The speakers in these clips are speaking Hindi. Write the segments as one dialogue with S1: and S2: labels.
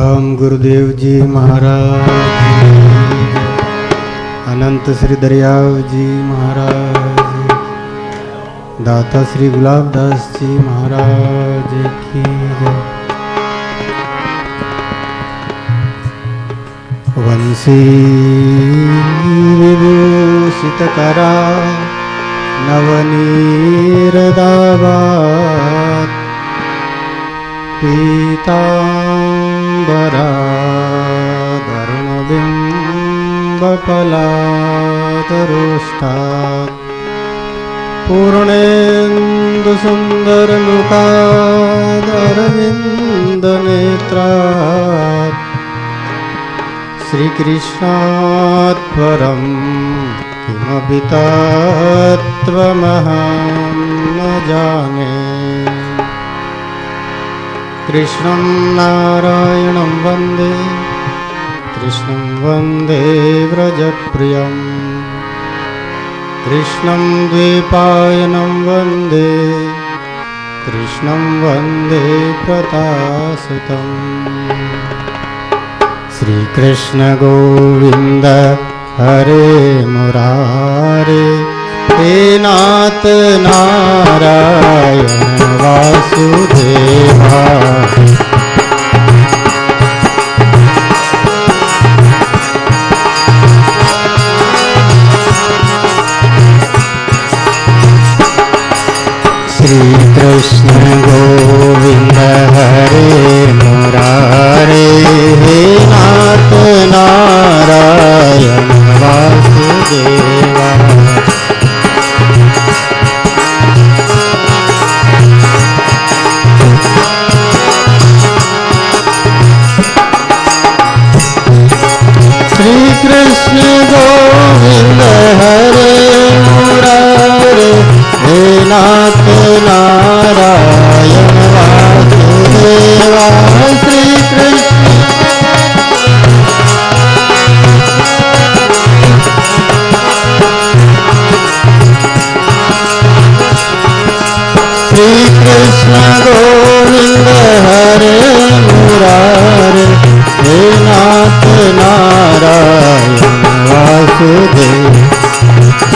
S1: राम गुरुदेव जी महाराज, अनंत श्री दरियाव जी महाराज, दाता श्री गुलाबदास जी महाराज की जय। वंशी विभूषित करा नवनीरदावात पीतांबरा धर्मबिंबफलातरुष्टात् पूर्णेन्दु सुन्दरमुखादरविन्दनेत्रात् श्रीकृष्णात् परं किमपि तत्त्वमहं न जाने। कृष्णं नारायणं वन्दे, कृष्णं वन्दे व्रजप्रियं, कृष्णं द्वैपायनं वन्दे, कृष्णं वन्दे प्रतासुतम्। श्रीकृष्ण गोविन्द हरे मुरारे, हे नाथ नारायण वासुदेवा। श्रीकृष्ण गोविंद हरे मुरारे, हे नाथ नारायण वासुदेवा। श्रीकृष्ण गोविंद हरे मुरारे, हे नाथ नारायण वासुदेवा। श्रीकृष्ण गोविंद हरे मुरारे, हे नाथ नारायण वासुदेव।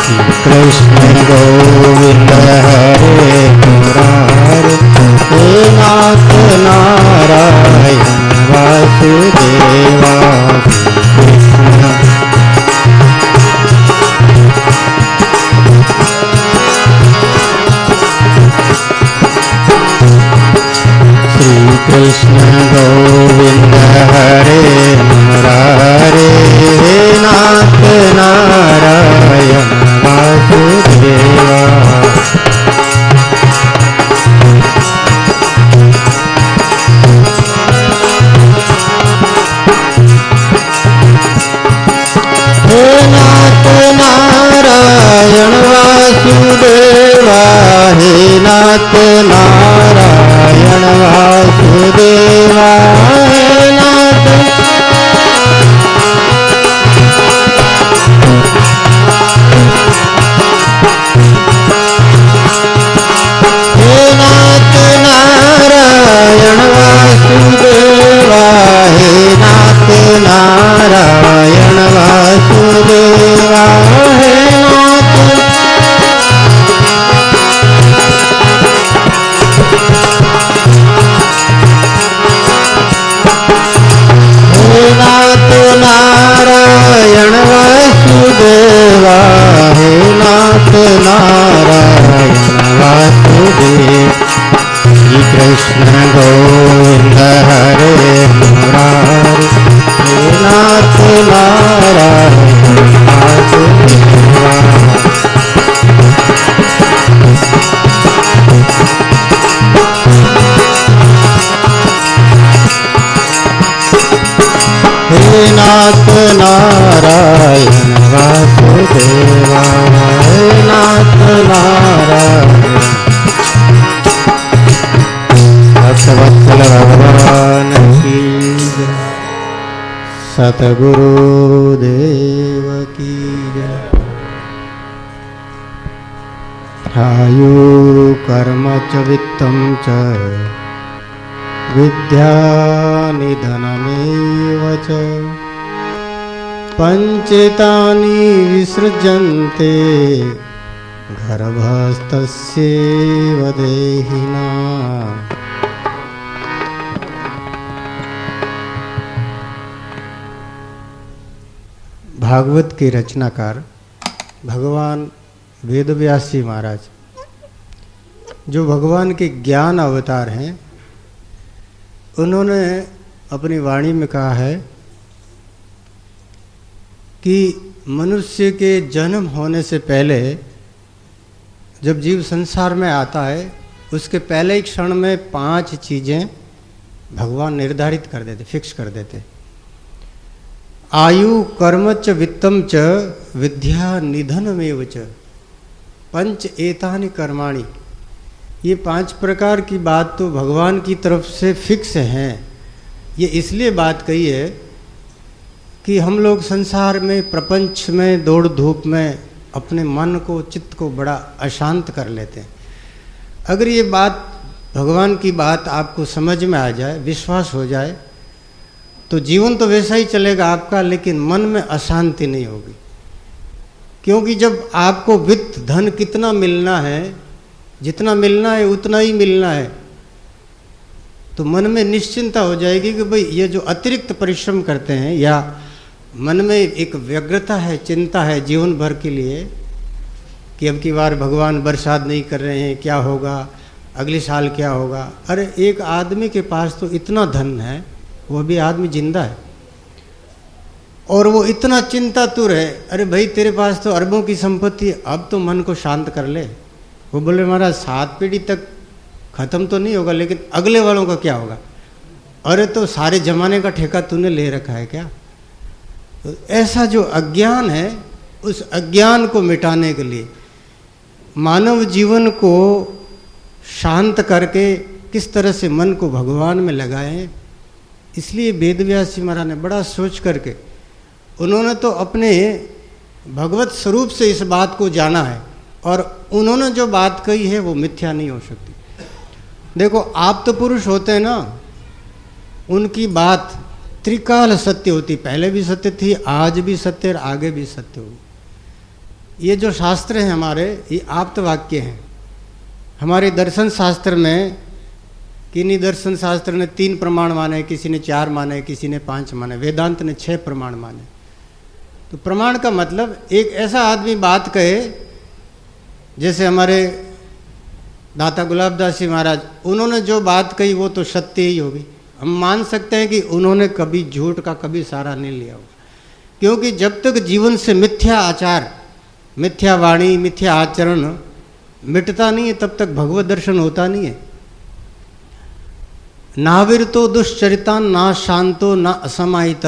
S1: श्रीकृष्ण गोविंद हरे मुरारे, हे नाथ नारायण वासुदेवा। श्रीकृष्ण गोविंद हरे मुरारे, हे नाथ नारायण वासुदेवा। हे नाथ नारायण वासुदेवा, हे नाथ नारायण वासुदेवा। हे नाथ नारायण वासुदेवा, हे नाथ नारायण वासुदेवा। हे नाथ नारायण वासुदेवा, हे नाथ नारायण वासुदेव। श्रीकृष्ण गोविंद हरे मुरारे, हे नाथ नारायण वासुदेवा। हे नाथ नारायण वासुदेवा, हे नाथ नारायण। भक्तवत्सल भगवान की जय, सतगुरुदेव की जय। आयु कर्म च वित्तं च विद्यानिधनमेव च पञ्चेतानि विसृजन्ते गर्भस्थस्यैव देहिना। भागवत के रचनाकार भगवान वेदव्यास जी महाराज, जो भगवान के ज्ञान अवतार हैं, उन्होंने अपनी वाणी में कहा है कि मनुष्य के जन्म होने से पहले जब जीव संसार में आता है, उसके पहले ही क्षण में 5 चीज़ें भगवान निर्धारित कर देते, फिक्स कर देते। आयु कर्म च वित्तम च विद्या निधनमेव च पंच एतानि कर्माणि। ये 5 प्रकार की बात तो भगवान की तरफ से फिक्स हैं। ये इसलिए बात कही है कि हम लोग संसार में, प्रपंच में, दौड़ धूप में अपने मन को, चित्त को बड़ा अशांत कर लेते हैं। अगर ये बात, भगवान की बात आपको समझ में आ जाए, विश्वास हो जाए, तो जीवन तो वैसा ही चलेगा आपका, लेकिन मन में अशांति नहीं होगी। क्योंकि जब आपको वित्त, धन कितना मिलना है, जितना मिलना है उतना ही मिलना है, तो मन में निश्चिंता हो जाएगी कि भाई ये जो अतिरिक्त परिश्रम करते हैं, या मन में एक व्यग्रता है, चिंता है जीवन भर के लिए कि अब की बार भगवान बरसात नहीं कर रहे हैं, क्या होगा, अगले साल क्या होगा। अरे एक आदमी के पास तो इतना धन है, वो भी आदमी जिंदा है, और वो इतना चिंतातुर है। अरे भाई तेरे पास तो अरबों की संपत्ति, अब तो मन को शांत कर ले। वो बोले महाराज 7 पीढ़ी तक खत्म तो नहीं होगा, लेकिन अगले वालों का क्या होगा। अरे तो सारे जमाने का ठेका तूने ले रखा है क्या। तो ऐसा जो अज्ञान है, उस अज्ञान को मिटाने के लिए मानव जीवन को शांत करके किस तरह से मन को भगवान में लगाएं, इसलिए वेदव्यास जी महाराज ने बड़ा सोच करके, उन्होंने तो अपने भगवत स्वरूप से इस बात को जाना है, और उन्होंने जो बात कही है वो मिथ्या नहीं हो सकती। देखो आप तो पुरुष होते हैं ना, उनकी बात त्रिकाल सत्य होती, पहले भी सत्य थी, आज भी सत्य और आगे भी सत्य होगी। ये जो शास्त्र हैं हमारे, ये आप्त वाक्य हैं। हमारे दर्शन शास्त्र में, किन्हीं दर्शन शास्त्र ने 3 प्रमाण माने, किसी ने 4 माने, किसी ने 5 माने, वेदांत ने 6 प्रमाण माने। तो प्रमाण का मतलब एक ऐसा आदमी बात कहे, जैसे हमारे दाता गुलाबदास जी महाराज, उन्होंने जो बात कही वो तो सत्य ही होगी। हम मान सकते हैं कि उन्होंने कभी झूठ का कभी सहारा नहीं लिया होगा, क्योंकि जब तक जीवन से मिथ्या आचार, मिथ्या वाणी, मिथ्या आचरण मिटता नहीं है, तब तक भगवत दर्शन होता नहीं है। नाविरतो दुश्चरिता ना शांतो न असमाहित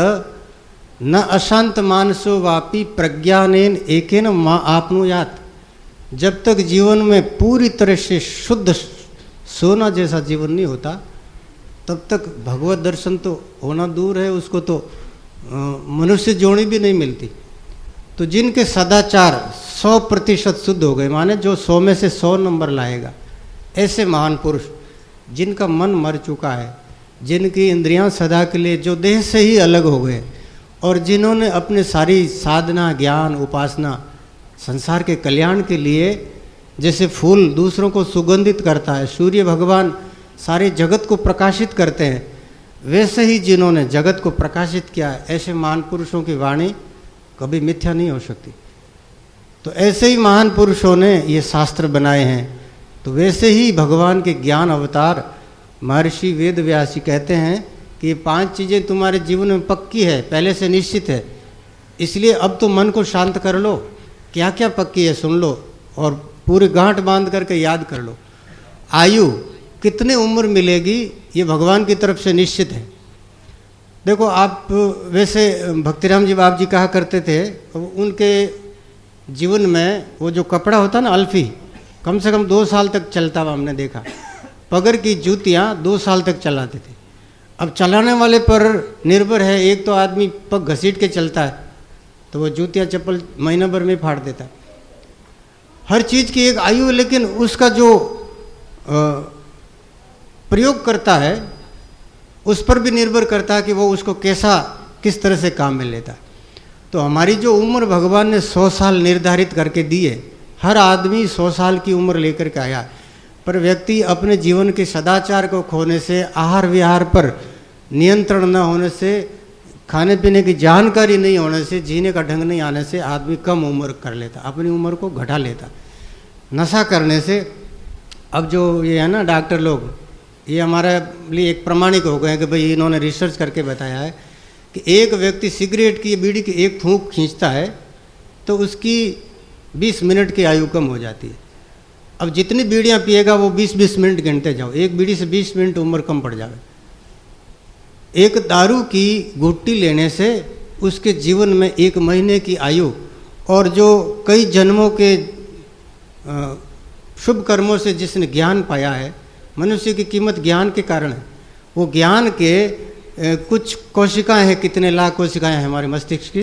S1: न अशांत मानसो वापी प्रज्ञानेन एकेन माँ आपनुयात। जब तक जीवन में पूरी तरह से शुद्ध सोना जैसा जीवन नहीं होता, तब तक भगवत दर्शन तो होना दूर है, उसको तो मनुष्य जोड़ी भी नहीं मिलती। तो जिनके सदाचार 100% शुद्ध हो गए, माने जो 100 में से 100 नंबर लाएगा, ऐसे महान पुरुष जिनका मन मर चुका है, जिनकी इंद्रियां सदा के लिए जो देह से ही अलग हो गए, और जिन्होंने अपने सारी साधना, ज्ञान, उपासना संसार के कल्याण के लिए, जैसे फूल दूसरों को सुगंधित करता है, सूर्य भगवान सारे जगत को प्रकाशित करते हैं, वैसे ही जिन्होंने जगत को प्रकाशित किया है, ऐसे महान पुरुषों की वाणी कभी मिथ्या नहीं हो सकती। तो ऐसे ही महान पुरुषों ने ये शास्त्र बनाए हैं। तो वैसे ही भगवान के ज्ञान अवतार महर्षि वेद व्यास जी कहते हैं कि ये 5 चीज़ें तुम्हारे जीवन में पक्की है, पहले से निश्चित है, इसलिए अब तो मन को शांत कर लो। क्या क्या पक्की है सुन लो, और पूरी गांठ बांध करके याद कर लो। आयु कितनी उम्र मिलेगी, ये भगवान की तरफ से निश्चित है। देखो आप, वैसे भक्तिराम जी बाप जी कहा करते थे, उनके जीवन में वो जो कपड़ा होता ना अल्फी, कम से कम 2 साल तक चलता हुआ हमने देखा। पगर की जूतियाँ 2 साल तक चलाते थे। अब चलाने वाले पर निर्भर है, एक तो आदमी पग घसीट के चलता है तो वो जूतियाँ चप्पल महीना भर में फाड़ देता है। हर चीज़ की एक आयु है, लेकिन उसका जो प्रयोग करता है उस पर भी निर्भर करता है कि वो उसको किस तरह से काम में लेता है। तो हमारी जो उम्र भगवान ने 100 साल निर्धारित करके दी है, हर आदमी 100 साल की उम्र लेकर के आया, पर व्यक्ति अपने जीवन के सदाचार को खोने से, आहार विहार पर नियंत्रण न होने से, खाने पीने की जानकारी नहीं होने से, जीने का ढंग नहीं आने से आदमी कम उम्र कर लेता, अपनी उम्र को घटा लेता। नशा करने से, अब जो ये है ना डॉक्टर लोग, ये हमारे लिए एक प्रमाणिक हो गए कि भाई इन्होंने रिसर्च करके बताया है कि एक व्यक्ति सिगरेट की, बीड़ी की एक फूंक खींचता है तो उसकी 20 मिनट की आयु कम हो जाती है। अब जितनी बीड़ियाँ पिएगा वो 20-20 मिनट गिनते जाओ, एक बीड़ी से 20 मिनट उम्र कम पड़ जाए। एक दारू की गुट्टी लेने से उसके जीवन में 1 महीने की आयु, और जो कई जन्मों के शुभ कर्मों से जिसने ज्ञान पाया है, मनुष्य की कीमत ज्ञान के कारण है। वो ज्ञान के कुछ कोशिकाएं हैं, कितने लाख कोशिकाएं हैं हमारे मस्तिष्क की,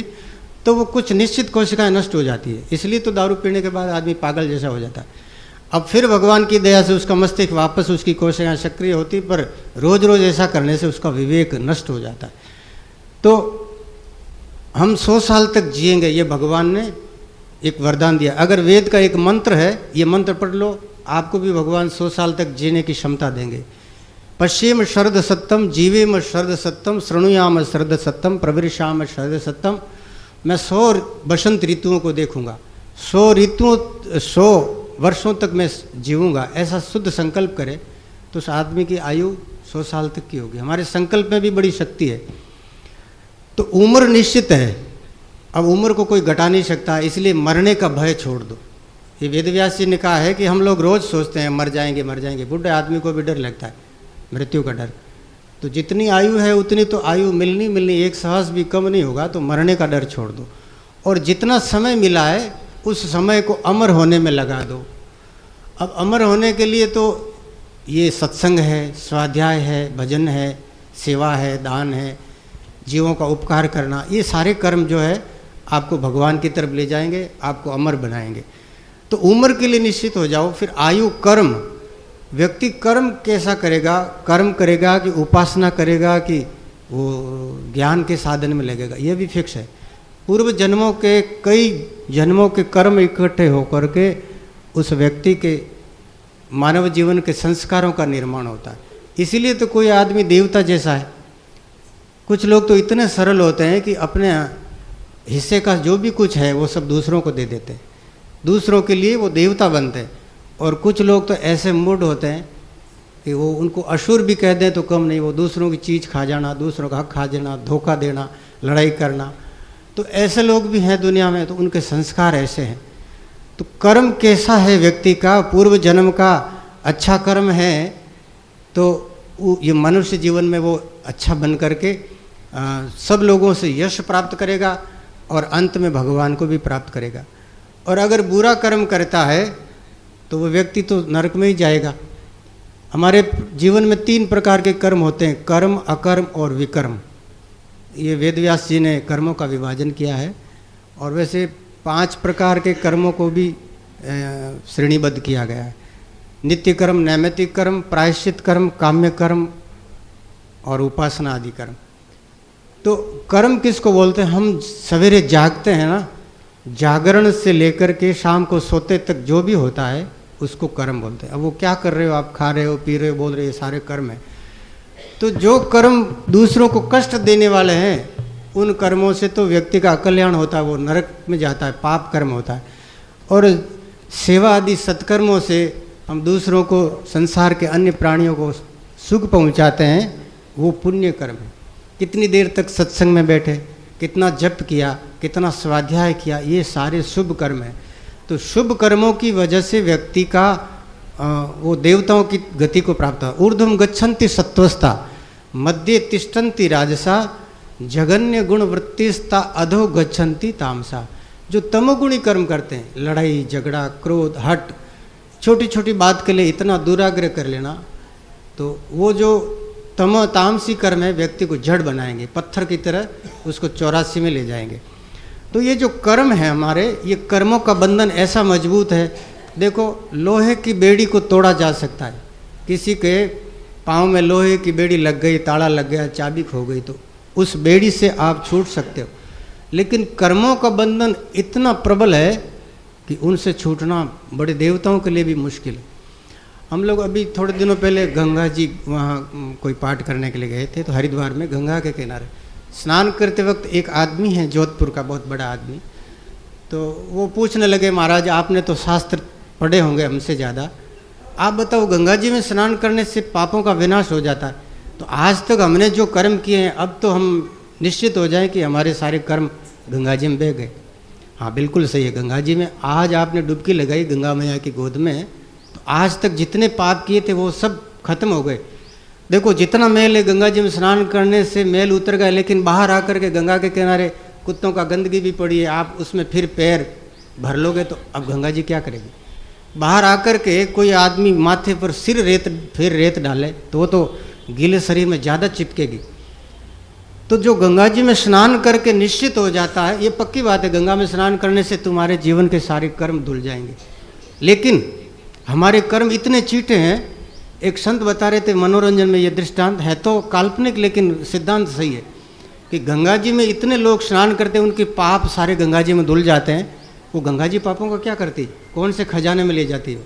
S1: तो वो कुछ निश्चित कोशिकाएं नष्ट हो जाती है। इसलिए तो दारू पीने के बाद आदमी पागल जैसा हो जाता है। अब फिर भगवान की दया से उसका मस्तिष्क वापस, उसकी कोशिकाएं सक्रिय होती, पर रोज रोज ऐसा करने से उसका विवेक नष्ट हो जाता है। तो हम 100 साल तक जिएंगे, ये भगवान ने एक वरदान दिया। अगर वेद का एक मंत्र है, ये मंत्र पढ़ लो, आपको भी भगवान 100 साल तक जीने की क्षमता देंगे। पश्येम शरद सत्यम, जीवेम शरद सत्यम, श्रृणुयाम शरद सत्यम, प्रविशाम शरद सत्यम। मैं 100 बसंत ऋतुओं को देखूंगा, 100 वर्षों तक मैं जीऊँगा, ऐसा शुद्ध संकल्प करे तो उस आदमी की आयु 100 साल तक की होगी। हमारे संकल्प में भी बड़ी शक्ति है। तो उम्र निश्चित है, अब उम्र को कोई घटा नहीं सकता, इसलिए मरने का भय छोड़ दो। ये वेदव्यास जी ने कहा है कि हम लोग रोज सोचते हैं मर जाएंगे मर जाएंगे, बूढ़े आदमी को भी डर लगता है मृत्यु का डर। तो जितनी आयु है उतनी तो आयु मिलनी, एक सांस भी कम नहीं होगा, तो मरने का डर छोड़ दो। और जितना समय मिला है उस समय को अमर होने में लगा दो। अब अमर होने के लिए तो ये सत्संग है, स्वाध्याय है, भजन है, सेवा है, दान है, जीवों का उपकार करना, ये सारे कर्म जो है आपको भगवान की तरफ ले जाएंगे, आपको अमर बनाएंगे। तो उम्र के लिए निश्चित हो जाओ। फिर आयु, कर्म, व्यक्ति कर्म कैसा करेगा, कर्म करेगा कि उपासना करेगा कि वो ज्ञान के साधन में लगेगा, ये भी फिक्स है। पूर्व जन्मों के कई जन्मों के कर्म इकट्ठे होकर के उस व्यक्ति के मानव जीवन के संस्कारों का निर्माण होता है। इसीलिए तो कोई आदमी देवता जैसा है। कुछ लोग तो इतने सरल होते हैं कि अपने हिस्से का जो भी कुछ है वो सब दूसरों को दे देते हैं, दूसरों के लिए वो देवता बनते हैं। और कुछ लोग तो ऐसे मूड होते हैं कि वो उनको असुर भी कह दें तो कम नहीं, वो दूसरों की चीज़ खा जाना, दूसरों का हक खा जाना, धोखा देना, लड़ाई करना। तो ऐसे लोग भी हैं दुनिया में, तो उनके संस्कार ऐसे हैं। तो कर्म कैसा है व्यक्ति का, पूर्व जन्म का अच्छा कर्म है तो ये मनुष्य जीवन में वो अच्छा बन करके सब लोगों से यश प्राप्त करेगा और अंत में भगवान को भी प्राप्त करेगा। और अगर बुरा कर्म करता है तो वो व्यक्ति तो नरक में ही जाएगा। हमारे जीवन में 3 प्रकार के कर्म होते हैं, कर्म, अकर्म और विकर्म। ये वेदव्यास जी ने कर्मों का विभाजन किया है। और वैसे 5 प्रकार के कर्मों को भी श्रेणीबद्ध किया गया है। नित्य कर्म, नैमित्तिक कर्म, प्रायश्चित कर्म, काम्य कर्म और उपासना आदि कर्म। तो कर्म किसको बोलते हैं? हम सवेरे जागते हैं ना, जागरण से लेकर के शाम को सोते तक जो भी होता है उसको कर्म बोलते हैं। अब वो क्या कर रहे हो आप, खा रहे हो, पी रहे हो, बोल रहे हो, ये सारे कर्म हैं। तो जो कर्म दूसरों को कष्ट देने वाले हैं उन कर्मों से तो व्यक्ति का अकल्याण होता है, वो नरक में जाता है, पाप कर्म होता है। और सेवा आदि सत्कर्मों से हम दूसरों को, संसार के अन्य प्राणियों को सुख पहुंचाते हैं, वो पुण्य कर्म है। कितनी देर तक सत्संग में बैठे, कितना जप किया, कितना स्वाध्याय किया, ये सारे शुभ कर्म हैं। तो शुभ कर्मों की वजह से व्यक्ति का वो देवताओं की गति को प्राप्त हो। ऊर्ध्वम गच्छन्ति सत्वस्ता, मध्य तिष्ठन्ति राजसा, जगन्य गुण वृत्तिस्ता, अधो गच्छन्ति तामसा। जो तमोगुणी कर्म करते हैं, लड़ाई झगड़ा, क्रोध, हट, छोटी छोटी बात के लिए इतना दुराग्रह कर लेना, तो वो जो तामसी कर्म है व्यक्ति को जड़ बनाएंगे, पत्थर की तरह उसको 84 में ले जाएंगे। तो ये जो कर्म है हमारे, ये कर्मों का बंधन ऐसा मजबूत है। देखो, लोहे की बेड़ी को तोड़ा जा सकता है, किसी के पाँव में लोहे की बेड़ी लग गई, ताला लग गया, चाबी खो गई, तो उस बेड़ी से आप छूट सकते हो। लेकिन कर्मों का बंधन इतना प्रबल है कि उनसे छूटना बड़े देवताओं के लिए भी मुश्किल है। हम लोग अभी थोड़े दिनों पहले गंगा जी वहाँ कोई पाठ करने के लिए गए थे, तो हरिद्वार में गंगा के किनारे स्नान करते वक्त एक आदमी है जोधपुर का, बहुत बड़ा आदमी, तो वो पूछने लगे, महाराज आपने तो शास्त्र पढ़े होंगे हमसे ज़्यादा, आप बताओ गंगा जी में स्नान करने से पापों का विनाश हो जाता है, तो आज तक हमने जो कर्म किए हैं अब तो हम निश्चित हो जाएं कि हमारे सारे कर्म गंगा जी में बह गए। हाँ बिल्कुल सही है, गंगा जी में आज आपने डुबकी लगाई गंगा मैया की गोद में, तो आज तक जितने पाप किए थे वो सब खत्म हो गए। देखो जितना मैल है गंगा जी में स्नान करने से मैल उतर गया, लेकिन बाहर आकर के गंगा के किनारे कुत्तों का गंदगी भी पड़ी है, आप उसमें फिर पैर भर लोगे तो अब गंगा जी क्या करेगी। बाहर आकर के कोई आदमी माथे पर सिर रेत डाले तो वो तो गीले शरीर में ज़्यादा चिपकेगी। तो जो गंगा जी में स्नान करके निश्चित हो जाता है, ये पक्की बात है, गंगा में स्नान करने से तुम्हारे जीवन के सारे कर्म धुल जाएंगे। लेकिन हमारे कर्म इतने चीटे हैं, एक संत बता रहे थे मनोरंजन में, ये दृष्टांत है तो काल्पनिक लेकिन सिद्धांत सही है कि गंगा जी में इतने लोग स्नान करते हैं, उनके पाप सारे गंगा जी में धुल जाते हैं। वो गंगा जी पापों का क्या करती, कौन से खजाने में ले जाती है?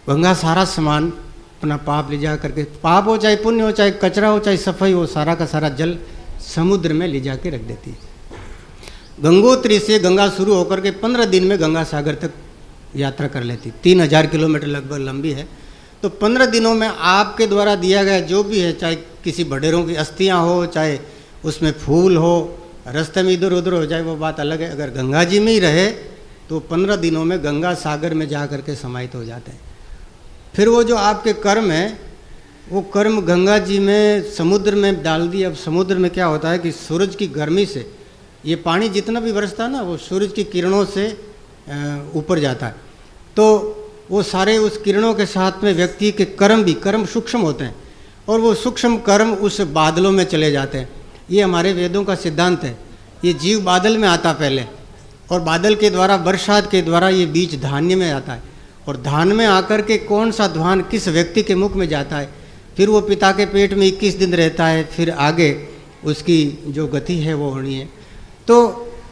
S1: गंगा सारा सामान अपना पाप ले जा करके, पाप हो चाहे पुण्य हो, चाहे कचरा हो, चाहे सफाई हो, सारा का सारा जल समुद्र में ले जाके रख देती है। गंगोत्री से गंगा शुरू होकर के 15 दिन में गंगा सागर तक यात्रा कर लेती, 3000 किलोमीटर लगभग लंबी है। तो 15 दिनों में आपके द्वारा दिया गया जो भी है, चाहे किसी बडेरों की अस्थियाँ हो, चाहे उसमें फूल हो, रास्ते में इधर उधर हो जाए वो बात अलग है, अगर गंगा जी में ही रहे तो 15 दिनों में गंगा सागर में जा करके समाहित हो जाते हैं। फिर वो जो आपके कर्म हैं, वो कर्म गंगा जी में समुद्र में डाल दिए। अब समुद्र में क्या होता है कि सूरज की गर्मी से ये पानी जितना भी बरसता है ना, वो सूरज की किरणों से ऊपर जाता है, तो वो सारे उस किरणों के साथ में व्यक्ति के कर्म सूक्ष्म होते हैं, और वो सूक्ष्म कर्म उस बादलों में चले जाते हैं। ये हमारे वेदों का सिद्धांत है। ये जीव बादल में आता पहले, और बादल के द्वारा, बरसात के द्वारा ये बीज धान्य में आता है, और धान में आकर के कौन सा धान किस व्यक्ति के मुख में जाता है, फिर वो पिता के पेट में 21 दिन रहता है, फिर आगे उसकी जो गति है वो होनी है। तो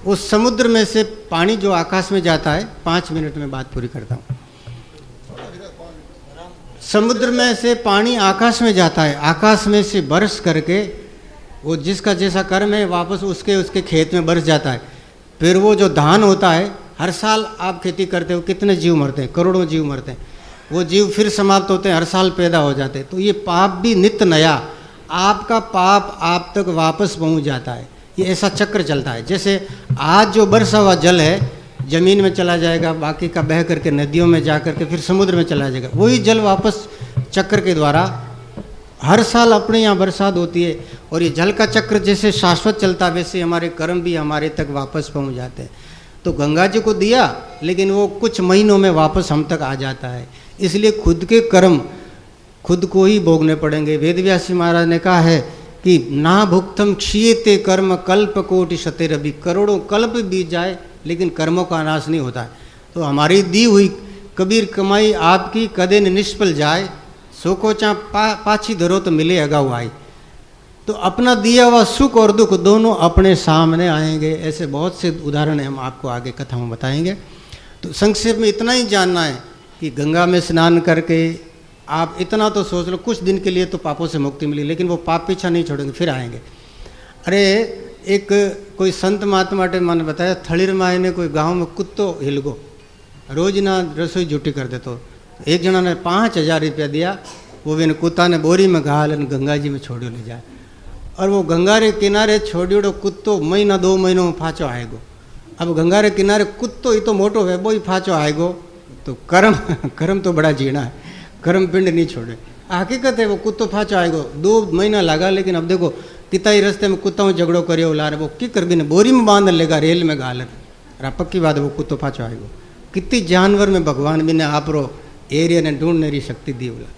S1: उस समुद्र में से पानी जो आकाश में जाता है, 5 मिनट में बात पूरी करता हूँ। समुद्र में से पानी आकाश में जाता है, आकाश में से बरस करके वो जिसका जैसा कर्म है वापस उसके खेत में बरस जाता है। फिर वो जो धान होता है, हर साल आप खेती करते हो, कितने जीव मरते हैं, करोड़ों जीव मरते हैं, वो जीव फिर समाप्त होते हैं, हर साल पैदा हो जाते हैं। तो ये पाप भी नित्य नया, आपका पाप आप तक वापस पहुंच जाता है। ये ऐसा चक्र चलता है। जैसे आज जो बरसा हुआ जल है जमीन में चला जाएगा, बाकी का बह करके नदियों में जा करके फिर समुद्र में चला जाएगा, वही जल वापस चक्र के द्वारा हर साल अपने यहाँ बरसात होती है। और ये जल का चक्र जैसे शाश्वत चलता है, वैसे हमारे कर्म भी हमारे तक वापस पहुँच जाते हैं। तो गंगा जी को दिया, लेकिन वो कुछ महीनों में वापस हम तक आ जाता है। इसलिए खुद के कर्म खुद को ही भोगने पड़ेंगे। वेदव्यासी महाराज ने कहा है कि ना भुक्तम क्षीयते कर्म कल्प कोटि शतेरभि, करोड़ों कल्प बीत जाए लेकिन कर्मों का नाश नहीं होता है। तो हमारी दी हुई कबीर कमाई आपकी कदे न निष्फल जाए, सो को चा पाछी धरो तो मिले अगाऊ आई। तो अपना दिया हुआ सुख और दुख दोनों अपने सामने आएंगे। ऐसे बहुत से उदाहरण हम आपको आगे कथा में बताएंगे। तो संक्षेप में इतना ही जानना है कि गंगा में स्नान करके आप इतना तो सोच लो, कुछ दिन के लिए तो पापों से मुक्ति मिली, लेकिन वो पाप पीछा नहीं छोड़ेंगे, फिर आएंगे। अरे एक कोई संत महात्मा मैंने बताया, थड़ीर माए ने कोई गांव में कुत्तो हिलगो, रोज ना रसोई जुटी कर दे। तो एक जना ने 5000 रुपया दिया, वो भी कुत्ता ने बोरी में घाल गंगा जी में छोड़ियो ले जाए। और वो गंगा रे किनारे छोड़ियोड़ो कुत्तो महीना 2 महीनों में फाँचो आएगो। अब गंगा रे किनारे कुत्तो ही तो मोटो है, वो ही फाँचो आएगो। तो कर्म तो बड़ा जीना है, कर्म पिंड नहीं छोड़े। हकीकत है वो कुत्तो फाँचो आएगो। 2 महीना लगा, लेकिन अब देखो कितना ही रस्ते में कुत्ता झगड़ो करियो ला रहे, वो की कर भी नहीं, बोरी में बांध लेगा, रेल में घाल पक्की बात है वो कुत्तो फाँचो आएगो। कितनी जानवर में भगवान भी ने आप रो एरिया ने ढूंढने की शक्ति दी बोला।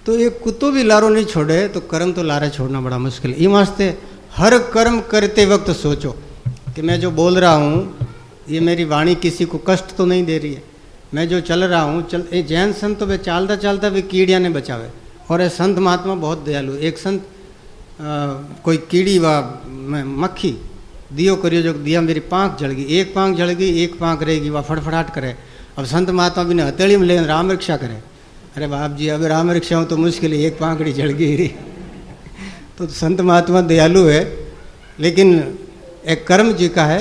S1: तो ये कुत्तो भी लारो नहीं छोड़े, तो कर्म तो लारा छोड़ना बड़ा मुश्किल है। ये वास्ते हर कर्म करते वक्त सोचो कि मैं जो बोल रहा हूँ ये मेरी वाणी किसी को कष्ट तो नहीं दे रही है। मैं जो चल रहा हूँ ये जैन संत तो वे चालता चालता भी कीड़िया ने बचावे, और ये संत महात्मा बहुत दयालु। एक संत कोई कीड़ी व मक्खी दियो करियो जो दिया मेरी पाँख जल गई, एक पाँख जल गई, एक पाँख रहेगी, वह फटफटाट करे। अब संत महात्मा भी ने हथेली में लेकिन राम रक्षा करे। अरे बाप जी अब राम रक्षा हो तो मुश्किल है, एक पाँखड़ी जल गई री। तो संत महात्मा दयालु है, लेकिन एक कर्म जी का है।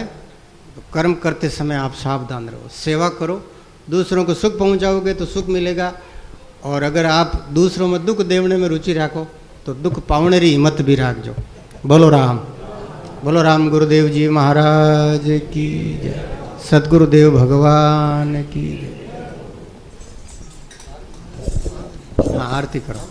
S1: तो कर्म करते समय आप सावधान रहो, सेवा करो, दूसरों को सुख पहुंचाओगे तो सुख मिलेगा। और अगर आप दूसरों में दुख देवने में रुचि रखो तो दुख पावने री हिम्मत भी राखजो। बोलो राम, बोलो राम गुरुदेव जी महाराज की जय, सतगुरुदेव भगवान की जय। हाँ आरती करो।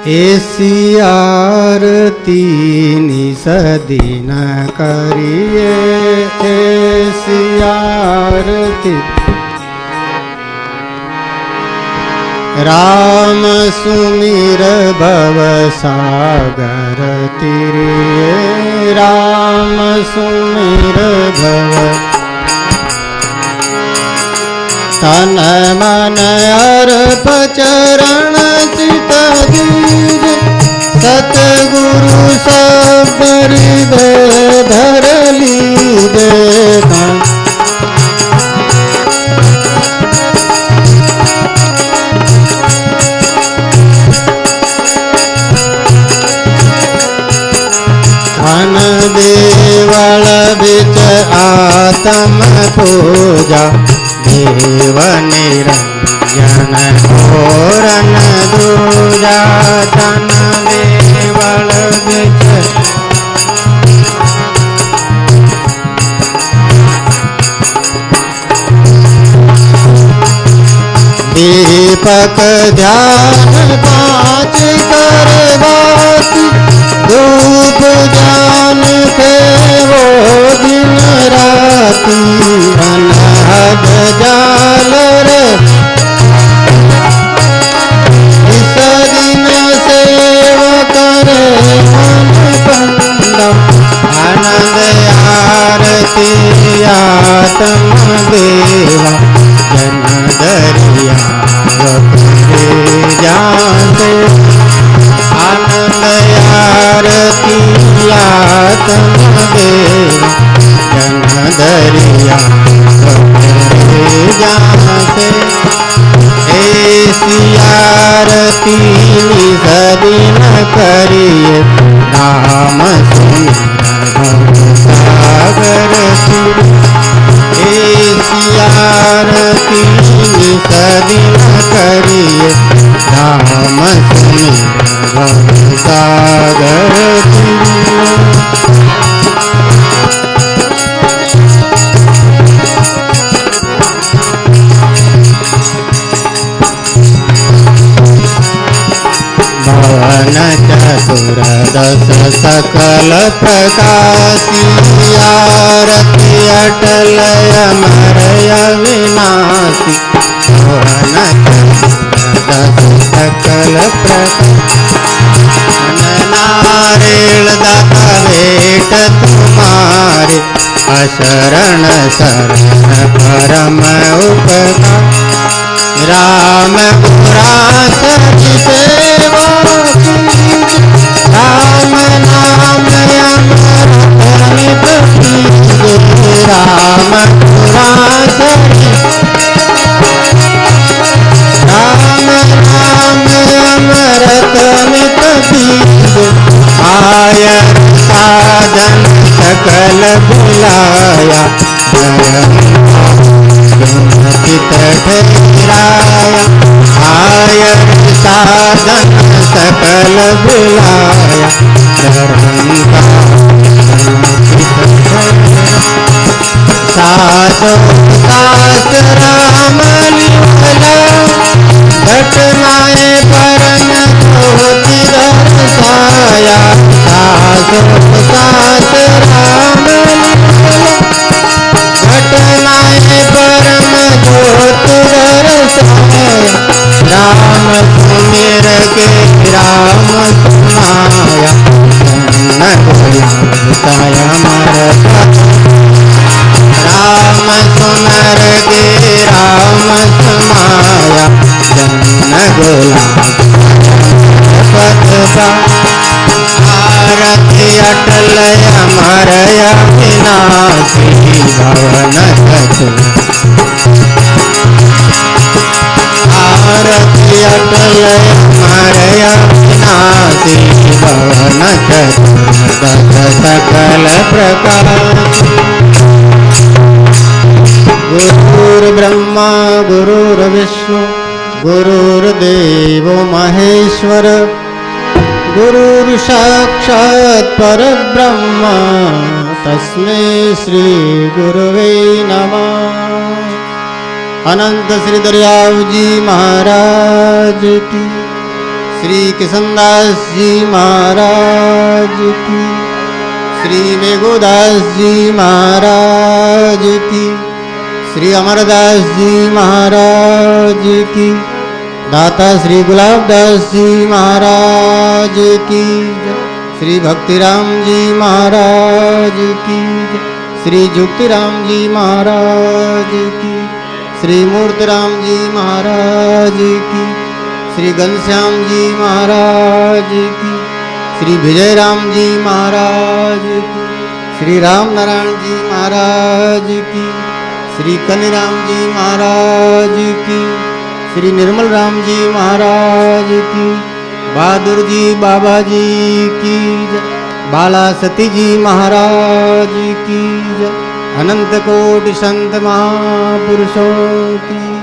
S1: ऐसी आरती निसदी न करिए, ऐसी आरती राम सुमिर भव सागर तिरिये, राम सुमिर भव तन मन अर्प चरण चित दीज, सतगुरु सब हृदय धर लीजे। धन देवल बिच आत्म पूजा, देव निरंजन घोरन दूजा। धन देवल बिच दीपक ध्यान पाँच करवाती, धूप जान के वो दिन राती। अनहद जाल रे इस दिन सेवा करे मन पंडा, आनंद आरती आत्म देवा। जन दरिया जाते, आनंद आरती आत्म देवा। जन दरिया जाते, ऐसी आरती निसदी न करिए, राम सुमिर सागर तिरिये। ऐसी आरती निसदी न करिए, राम सुमिर सागर तिरिये। भवन चतुर्दश सकल प्रकाशी, आरती अटल अमर अविनाशी। भवन चतुर्दश सकल प्रकाशी, नारेण दाता भेट तुम्हारे, अशरण शरण परम उपकार। राम गुरास सेवा कीज, राम नाम अमृत नित पीजे। राम गुरास राम नाम अमृत नित पीजे। आय साधन सकल बुलाया, चित ठहराया। आय साधन सकल बुलाया, सासो सास राम लिवला, घटनाएं परम ज्योति दर्शाया। सासो सास राम लिवला, घटनाएं परम ज्योति दर्शाया। राम सुमिर के राम सुनाया, न गुलाब पद आरती अटल अमर अविनाशी भवन चतुर आरती अटल अमर अविनाशी भवन चतुर सकल प्रकाश गुरुर्ब्रह्मा गुरुर्विष्णु गुरुर्देवो महेश्वर गुरुर्साक्षात् परब्रह्म तस्मै श्री गुरुवे नमः। अनंत श्री दरियाव जी महाराज की, श्री किशनदास जी महाराज की, श्री मेघोदास जी महाराज की, श्री अमरदास जी महाराज की, दाता श्री गुलाबदास जी महाराज की, श्री भक्तिराम जी महाराज की, श्री जुक्तिराम जी महाराज की, श्री मूर्तिराम जी महाराज की, श्री घनश्याम जी महाराज की, श्री विजयराम जी महाराज की, श्री राम नारायण जी महाराज की, श्री कन्हैराम जी महाराज की, श्री निर्मल राम जी महाराज की, बहादुर जी बाबा जी की, बाला सती जी महाराज की, अनंत कोटि संत महापुरुषों की।